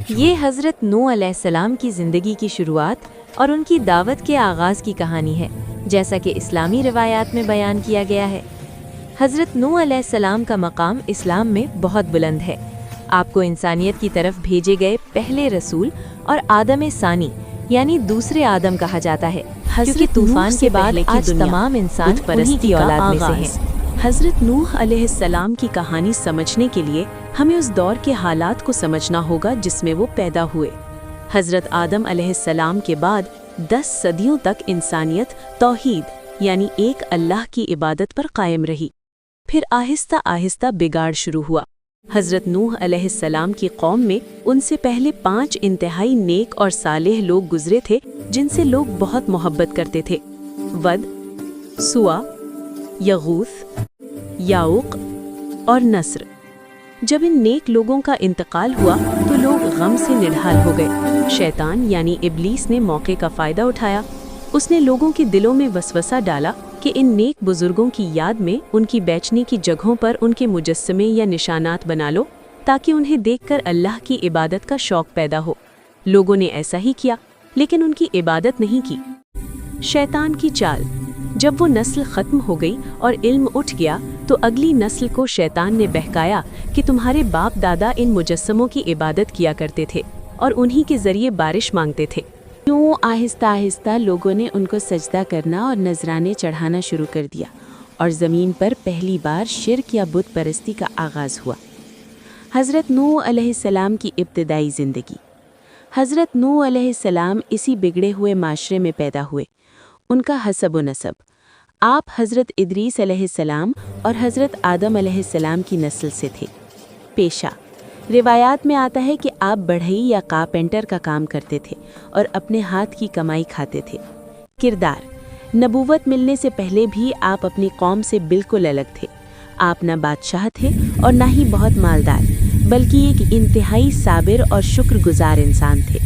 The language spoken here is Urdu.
یہ حضرت نوح علیہ السلام کی زندگی کی شروعات اور ان کی دعوت کے آغاز کی کہانی ہے، جیسا کہ اسلامی روایات میں بیان کیا گیا ہے۔ حضرت نوح علیہ السلام کا مقام اسلام میں بہت بلند ہے۔ آپ کو انسانیت کی طرف بھیجے گئے پہلے رسول اور آدم ثانی یعنی دوسرے آدم کہا جاتا ہے، کیونکہ طوفان کے بعد آج تمام انسان انہی کی اولاد میں سے ہیں۔ حضرت نوح علیہ السلام کی کہانی سمجھنے کے لیے ہمیں اس دور کے حالات کو سمجھنا ہوگا جس میں وہ پیدا ہوئے۔ حضرت آدم علیہ السلام کے بعد 10 صدیوں تک انسانیت توحید یعنی ایک اللہ کی عبادت پر قائم رہی۔ پھر آہستہ آہستہ بگاڑ شروع ہوا۔ حضرت نوح علیہ السلام کی قوم میں ان سے پہلے 5 انتہائی نیک اور صالح لوگ گزرے تھے جن سے لوگ بہت محبت کرتے تھے: ود، سوا، یغوث، یعوق اور نصر۔ جب ان نیک لوگوں کا انتقال ہوا تو لوگ غم سے نڈھال ہو گئے۔ شیطان یعنی ابلیس نے موقع کا فائدہ اٹھایا۔ اس نے لوگوں کے دلوں میں وسوسہ ڈالا کہ ان نیک بزرگوں کی یاد میں ان کی بیچنے کی جگہوں پر ان کے مجسمے یا نشانات بنا لو تاکہ انہیں دیکھ کر اللہ کی عبادت کا شوق پیدا ہو۔ لوگوں نے ایسا ہی کیا، لیکن ان کی عبادت نہیں کی۔ شیطان کی چال: جب وہ نسل ختم ہو گئی اور علم اٹھ گیا تو اگلی نسل کو شیطان نے بہکایا کہ تمہارے باپ دادا ان مجسموں کی عبادت کیا کرتے تھے اور انہی کے ذریعے بارش مانگتے تھے۔ یوں آہستہ آہستہ لوگوں نے ان کو سجدہ کرنا اور نذرانے چڑھانا شروع کر دیا اور زمین پر پہلی بار شرک یا بت پرستی کا آغاز ہوا۔ حضرت نوح علیہ السلام کی ابتدائی زندگی: حضرت نوح علیہ السلام اسی بگڑے ہوئے معاشرے میں پیدا ہوئے۔ ان کا حسب و نسب: آپ حضرت ادریس علیہ السلام اور حضرت آدم علیہ السلام کی نسل سے تھے۔ پیشہ: روایات میں آتا ہے کہ آپ بڑھئی یا کارپینٹر کا کام کرتے تھے اور اپنے ہاتھ کی کمائی کھاتے تھے۔ کردار: نبوت ملنے سے پہلے بھی آپ اپنی قوم سے بالکل الگ تھے۔ آپ نہ بادشاہ تھے اور نہ ہی بہت مالدار، بلکہ ایک انتہائی صابر اور شکر گزار انسان تھے۔